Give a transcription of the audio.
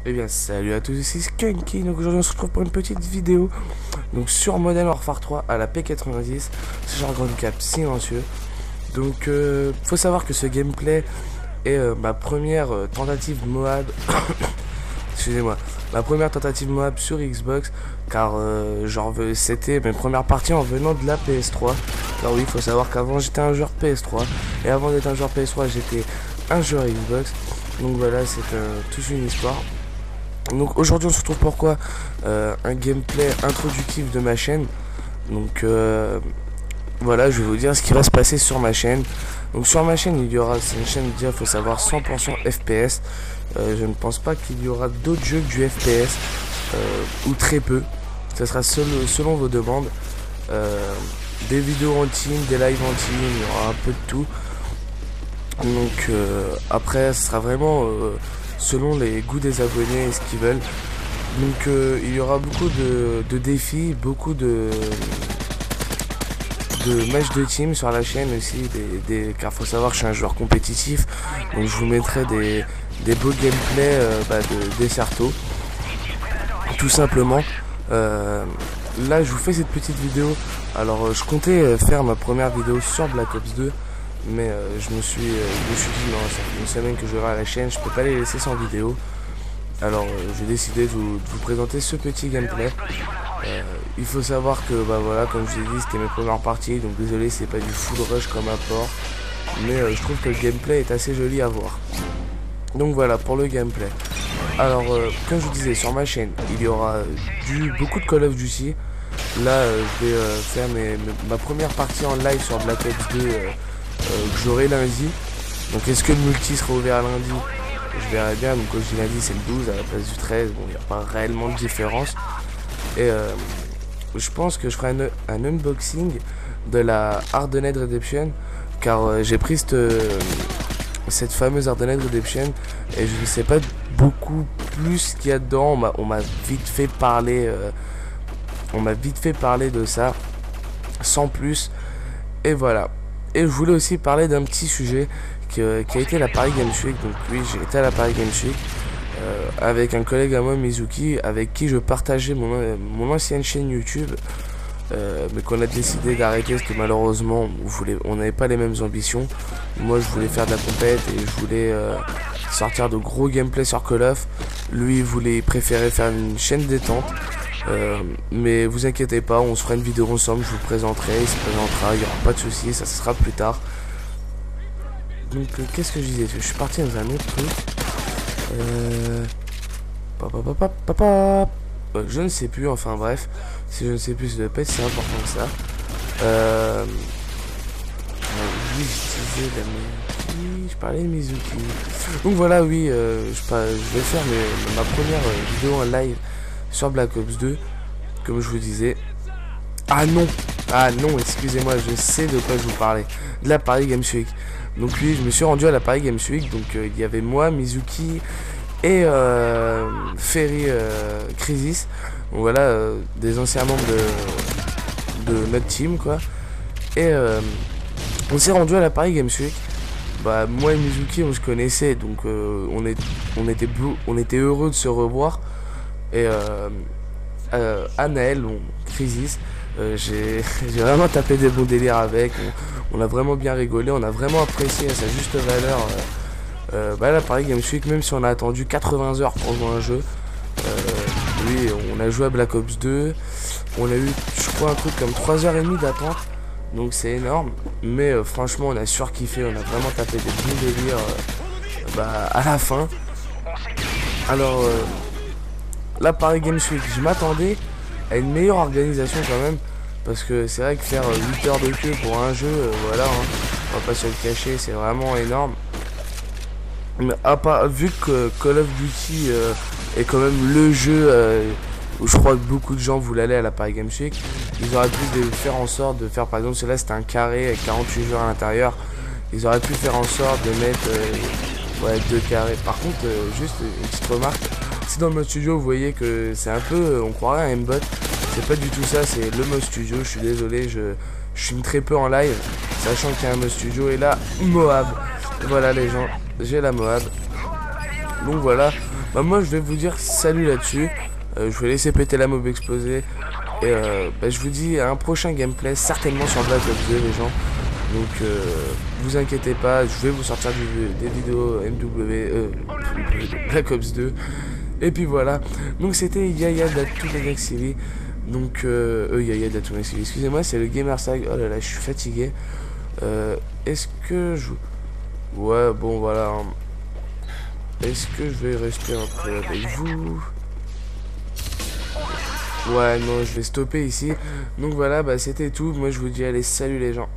Eh bien salut à tous, ici Skunky. Donc aujourd'hui on se retrouve pour une petite vidéo donc sur Modern Warfare 3 à la P90, ce jargon cap silencieux. Donc faut savoir que ce gameplay est ma première tentative Moab excusez-moi, ma première tentative Moab sur Xbox, car c'était mes premières parties en venant de la PS3. Alors oui, il faut savoir qu'avant j'étais un joueur PS3 et avant d'être un joueur PS3 j'étais un joueur Xbox. Donc voilà, c'est toute une histoire. Donc aujourd'hui on se retrouve pourquoi un gameplay introductif de ma chaîne. Donc voilà, je vais vous dire ce qui va se passer sur ma chaîne. Donc sur ma chaîne il y aura, c'est une chaîne déjà, faut savoir, 100% FPS. Je ne pense pas qu'il y aura d'autres jeux que du FPS, ou très peu. Ce sera selon vos demandes. Des vidéos en team, des lives en team, il y aura un peu de tout. Donc après ce sera vraiment selon les goûts des abonnés et ce qu'ils veulent. Donc il y aura beaucoup de défis, beaucoup de matchs de team sur la chaîne aussi, car faut savoir que je suis un joueur compétitif. Donc je vous mettrai des beaux gameplays des Certo, tout simplement. Là je vous fais cette petite vidéo. Alors je comptais faire ma première vidéo sur Black Ops 2, mais je me suis dit non, ça fait une semaine que je verrai à la chaîne, je peux pas les laisser sans vidéo. Alors j'ai décidé de vous présenter ce petit gameplay. Il faut savoir que voilà, comme je vous ai dit, c'était mes premières parties, donc désolé c'est pas du full rush comme apport, mais je trouve que le gameplay est assez joli à voir. Donc voilà pour le gameplay. Alors comme je vous disais, sur ma chaîne il y aura beaucoup de Call of Duty. Là je vais faire ma première partie en live sur Black Ops 2 que j'aurai lundi. Donc est-ce que le multi sera ouvert lundi? Je verrai bien. Donc quand je dis lundi c'est le 12 à la place du 13. Bon, il n'y a pas réellement de différence. Et je pense que je ferai un unboxing de la Hardened Redemption, car j'ai pris cette fameuse Hardened Redemption et je ne sais pas beaucoup plus ce qu'il y a dedans. On m'a vite fait parler de ça sans plus. Et voilà. Et je voulais aussi parler d'un petit sujet qui a été la Paris Games Week. Donc oui, j'ai été à la Paris Games Week avec un collègue à moi, Mizuki, avec qui je partageais mon ancienne chaîne YouTube, mais qu'on a décidé d'arrêter parce que malheureusement on n'avait pas les mêmes ambitions. Moi je voulais faire de la compète et je voulais sortir de gros gameplay sur Call of. Lui il préférait faire une chaîne détente. Mais vous inquiétez pas, on se fera une vidéo ensemble, je vous présenterai, il se présentera, il n'y aura pas de soucis, ça sera plus tard. Donc qu'est-ce que je disais? Je suis parti dans un autre truc. Je ne sais plus, enfin bref, si je ne sais plus, ça doit pas être si important que ça. Oui, j'utilisais je parlais de Mizuki. Donc voilà, oui, je vais faire ma première vidéo en live sur Black Ops 2, comme je vous disais. Ah non, excusez-moi, je sais de quoi je vous parlais. De la Paris Games Week. Donc oui, je me suis rendu à la Paris Games Week. Donc il y avait moi, Mizuki et Ferry Crisis. Donc voilà, des anciens membres de notre team, quoi. Et on s'est rendu à la Paris Games Week. Moi et Mizuki, on se connaissait, donc on était heureux de se revoir. Et Anaël, Crisis, j'ai vraiment tapé des bons délires avec. On a vraiment bien rigolé, on a vraiment apprécié à sa juste valeur la Paris Games Week, même si on a attendu 80 heures pour jouer un jeu. Oui, on a joué à Black Ops 2, on a eu, je crois, un truc comme 3h30 d'attente, donc c'est énorme. Mais franchement, on a surkiffé, on a vraiment tapé des bons délires à la fin. Alors, la Paris Games Week, je m'attendais à une meilleure organisation quand même, parce que c'est vrai que faire 8 heures de queue pour un jeu, voilà, hein, on va pas se le cacher, c'est vraiment énorme. Mais vu que Call of Duty est quand même le jeu où je crois que beaucoup de gens voulaient aller à la Paris Games Week, ils auraient pu faire en sorte de faire, par exemple, celui-là c'était un carré avec 48 joueurs à l'intérieur, ils auraient pu faire en sorte de mettre 2 carrés. Par contre, juste une petite remarque, si dans le mode studio vous voyez que c'est un peu, on croirait un aimbot, c'est pas du tout ça, c'est le mode studio. Je suis désolé, je filme très peu en live, sachant qu'il y a un mode studio. Et là, Moab, voilà les gens, j'ai la Moab. Donc voilà, Bah moi je vais vous dire salut là-dessus. Je vais laisser péter la mob explosée. Et bah, je vous dis à un prochain gameplay, certainement sur Black Ops 2 les gens. Donc vous inquiétez pas, je vais vous sortir des vidéos Black Ops 2. Et puis voilà. Donc c'était Yaya d'Atoumexili. Donc Yaya d'Atoumexili, excusez-moi, c'est le Gamersag. Oh là là, je suis fatigué. Est-ce que je... Ouais, bon voilà. Est-ce que je vais rester un peu avec vous? Ouais, non, je vais stopper ici. Donc voilà, bah c'était tout. Moi je vous dis allez, salut les gens.